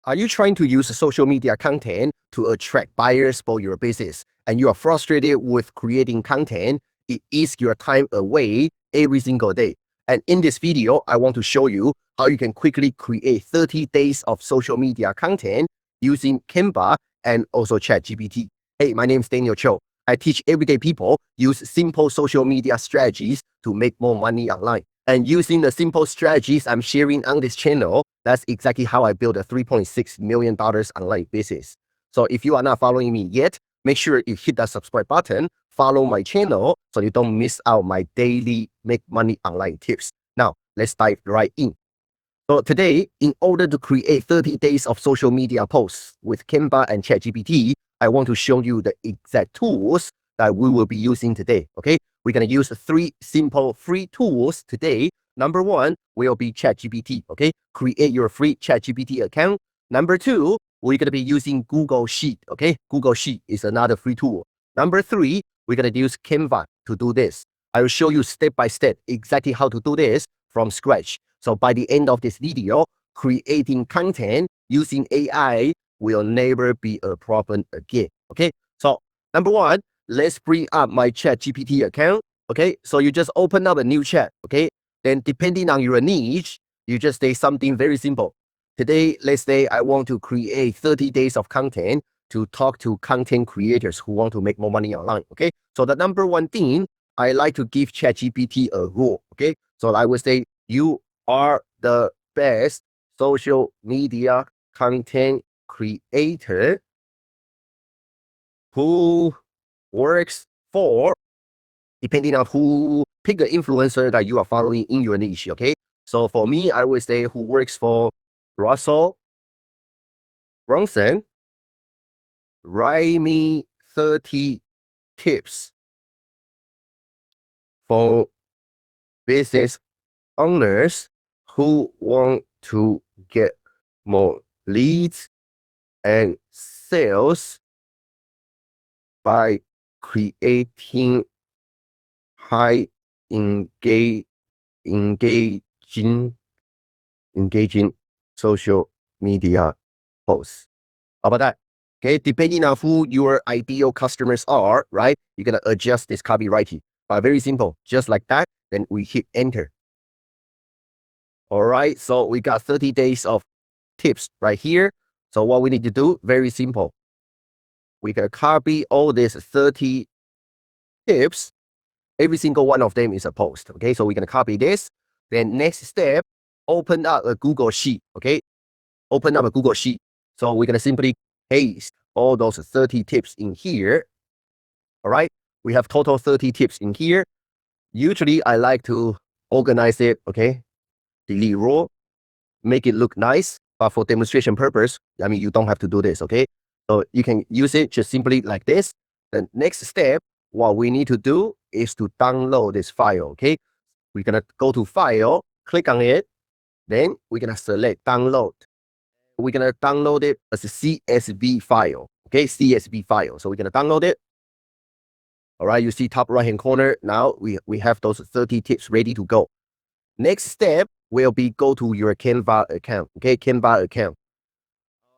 Are you trying to use social media content to attract buyers for your business and you are frustrated with creating content? It eats your time away every single day. And in this video, I want to show you how you can quickly create 30 days of social media content using Canva and also ChatGPT. Hey, my name is Daniel Cho. I teach everyday people use simple social media strategies to make more money online. And using the simple strategies I'm sharing on this channel, that's exactly how I built a $3.6 million online business. So if you are not following me yet, make sure you hit that subscribe button, follow my channel so you don't miss out my daily make money online tips. Now, let's dive right in. So today, in order to create 30 days of social media posts with Canva and ChatGPT, I want to show you the exact tools that we will be using today, okay? We're going to use 3 simple free tools today. Number 1 will be ChatGPT, okay? Create your free ChatGPT account. Number 2, we're going to be using Google Sheet, okay? Google Sheet is another free tool. Number 3, we're going to use Canva to do this. I will show you step by step exactly how to do this from scratch. So by the end of this video, creating content using AI will never be a problem again, okay? So number 1, let's bring up my ChatGPT account, okay? So you just open up a new chat, okay? Then depending on your niche, you just say something very simple. Today, let's say I want to create 30 days of content to talk to content creators who want to make more money online, okay? So the number 1 thing, I like to give ChatGPT a rule, okay? So I would say, you are the best social media content creator who works for, depending on who, pick the influencer that you are following in your niche, okay? So for me, I would say who works for Russell Brunson, write me 30 tips for business owners who want to get more leads and sales by creating high engaging social media posts. How about that? Okay, depending on who your ideal customers are, right? You're gonna adjust this copywriting. But very simple, just like that. Then we hit enter. All right, so we got 30 days of tips right here. So what we need to do, very simple. We can copy all these 30 tips. Every single one of them is a post. Okay, so we're gonna copy this. Then next step, open up a Google Sheet. Okay, open up a Google Sheet. So we're gonna simply paste all those 30 tips in here. All right, we have total 30 tips in here. Usually I like to organize it, okay, delete raw, make it look nice, but for demonstration purpose, I mean, you don't have to do this, okay? So you can use it just simply like this. The next step, what we need to do is to download this file, okay? We're gonna go to File, click on it, then we're gonna select Download. We're gonna download it as a CSV file, okay? CSV file. So we're gonna download it. All right, you see top right-hand corner. Now we have those 30 tips ready to go. Next step will be go to your Canva account, okay? Canva account.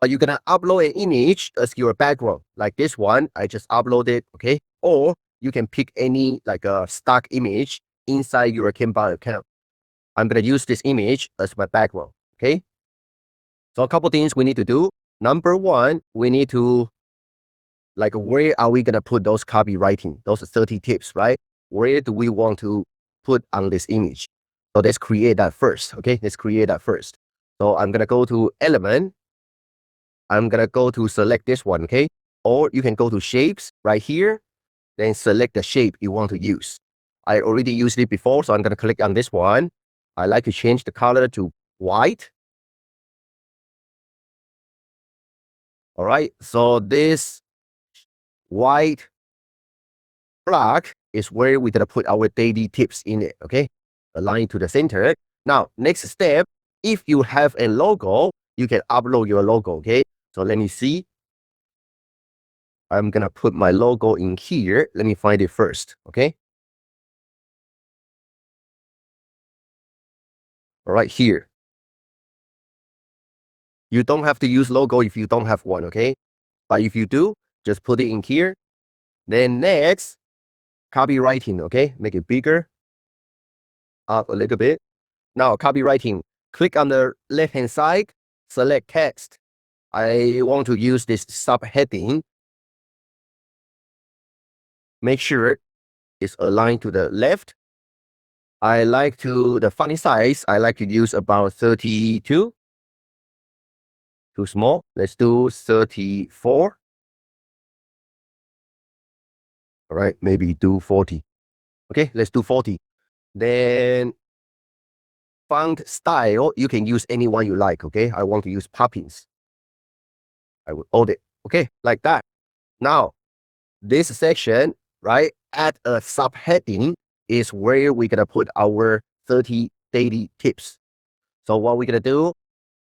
You're gonna upload an image as your background, like this one. I just uploaded, okay? Or you can pick any like a stock image inside your Canva account. I'm gonna use this image as my background, okay? So a couple things we need to do. Number 1, we need to, like, where are we gonna put those copywriting, those 30 tips, right? Where do we want to put on this image? So let's create that first, okay? Let's create that first. So I'm gonna go to Element. I'm gonna go to select this one, okay? Or you can go to Shapes right here, then select the shape you want to use. I already used it before, so I'm gonna click on this one. I like to change the color to white. All right, so this white block is where we're gonna put our daily tips in it, okay? Align to the center. Now, next step, if you have a logo, you can upload your logo, okay? So let me see. I'm gonna put my logo in here. Let me find it first, okay? Right here. You don't have to use logo if you don't have one, okay? But if you do, just put it in here. Then next, copywriting, okay? Make it bigger, up a little bit. Now, copywriting, click on the left-hand side, select text. I want to use this subheading. Make sure it's aligned to the left. The font size, I like to use about 32. Too small. Let's do 34. All right, maybe do 40. Okay, let's do 40. Then font style, you can use any one you like, okay? I want to use Poppins. I will hold it, okay, like that. Now, this section, right, add a subheading is where we're gonna put our 30 daily tips. So what we're gonna do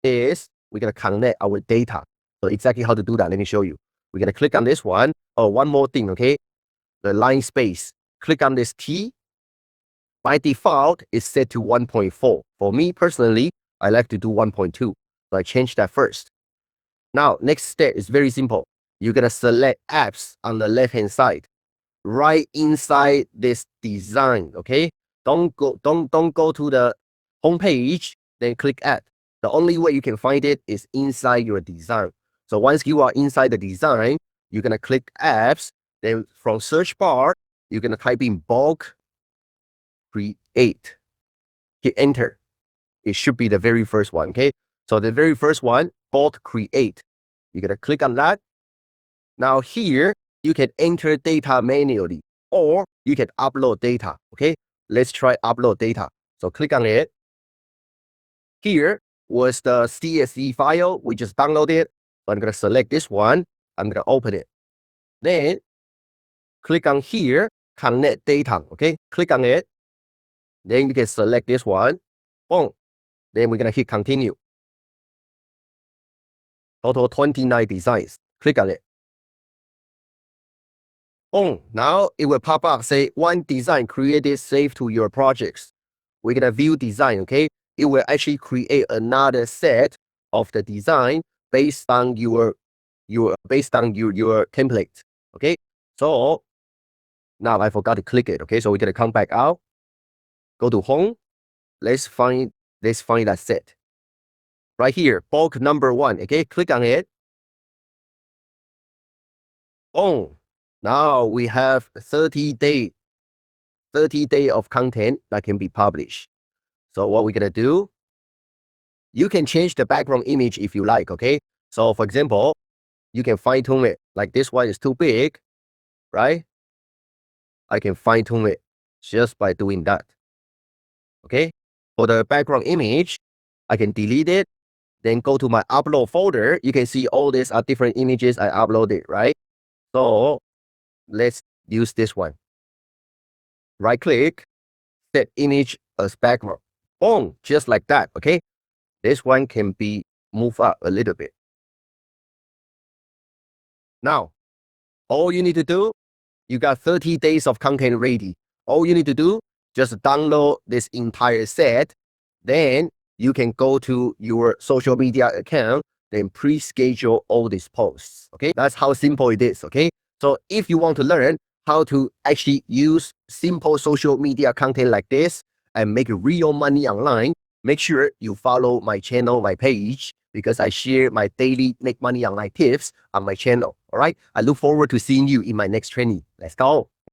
is we're gonna connect our data. So exactly how to do that, let me show you. We're gonna click on this one. Oh, one more thing, okay? The line space. Click on this T. By default, it's set to 1.4. For me personally, I like to do 1.2. So I change that first. Now, next step is very simple. You're gonna select apps on the left-hand side, right inside this design. Okay, don't go to the home page, then click add. The only way you can find it is inside your design. So once you are inside the design, you're gonna click apps. Then from search bar, you're gonna type in bulk create. Hit enter. It should be the very first one. Okay, so the very first one, bulk create. You're gonna click on that. Now here, you can enter data manually or you can upload data, okay? Let's try upload data. So click on it. Here was the CSV file we just downloaded. So I'm gonna select this one. I'm gonna open it. Then click on here, connect data, okay? Click on it. Then you can select this one. Boom. Then we're gonna hit continue. Total 29 designs. Click on it. Oh, now it will pop up, say one design created saved to your projects. We're gonna view design, okay? It will actually create another set of the design based on your template. Okay. So now I forgot to click it. Okay, so we're gonna come back out, go to home. Let's find that set. Right here, bulk number 1. Okay, click on it. Oh, now we have 30 day of content that can be published. So what we're gonna do, you can change the background image if you like, okay? So for example, you can fine tune it. Like this one is too big, right? I can fine tune it just by doing that. Okay? For the background image, I can delete it, then go to my upload folder. You can see all these are different images I uploaded, right? So let's use this one. Right click, set image as background. Boom, just like that, okay? This one can be moved up a little bit. Now, all you need to do, you got 30 days of content ready. All you need to do, just download this entire set. Then you can go to your social media account, then pre-schedule all these posts. Okay, that's how simple it is. Okay, so if you want to learn how to actually use simple social media content like this and make real money online, make sure you follow my channel, my page, because I share my daily make money online tips on my channel. All right, I look forward to seeing you in my next training. Let's go.